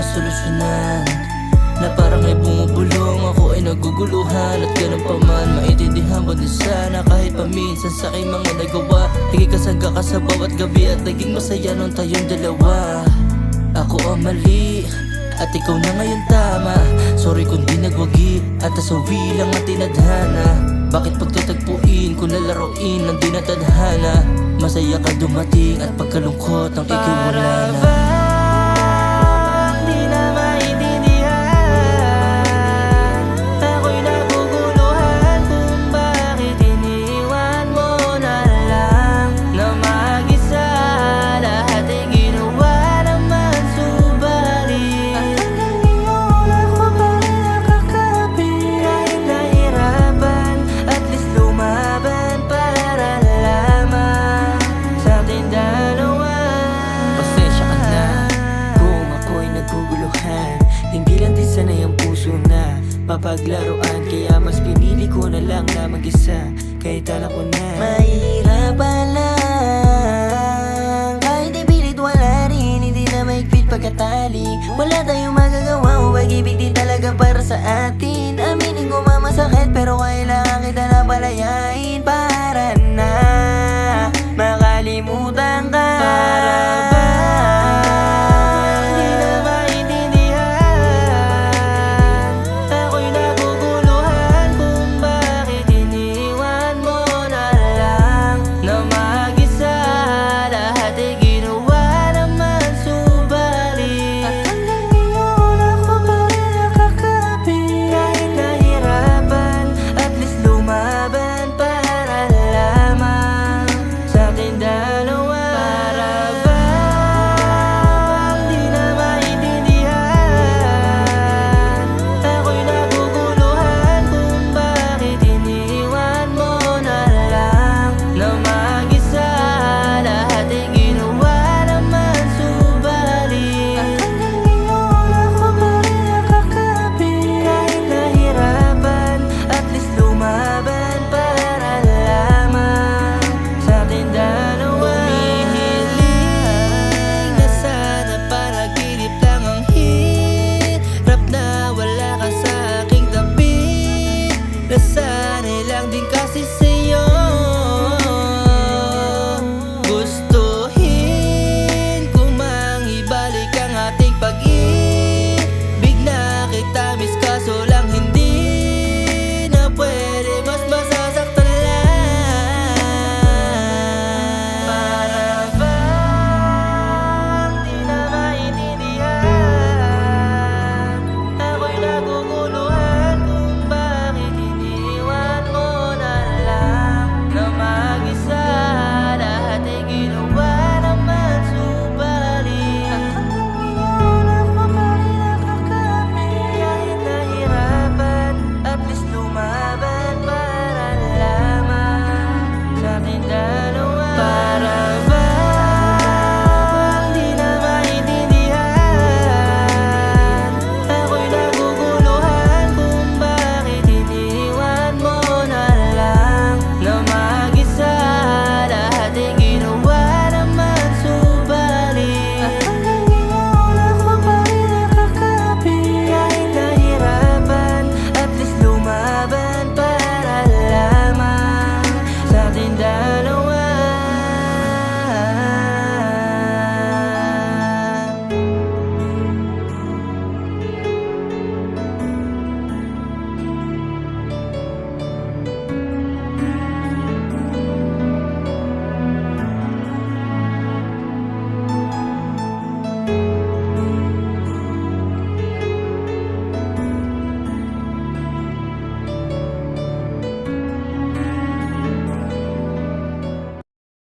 masolusyonan, na parang ay bumubulong, ako ay naguguluhan. At ganun pa man, maintindihan mo din sana kahit paminsan sa aking mga nagawa. Naging kasangga ka sa bawat gabi at naging masaya nung tayong dalawa. Ako ang mali at ikaw na ngayon tama. Sorry kung di nagwagi at nasawi lang ang tinadhana. Bakit pagtatagpuin kung lalaroin ng di natadhana? Masaya ka dumating at pagkalungkot ang ikaw wala na. Hindi lang din sanay ang puso na mapaglaruan, kaya mas pinili ko na lang na mag-isa. Kahit alam ko na mahirapan lang, kahit ipilit wala rin, hindi na maigpit pagkatali. Wala tayong magagawa, pag-ibig din talaga para sa atin. Aminin ko mamasakit pero kailangan kita na palayain para na makalimutan ka.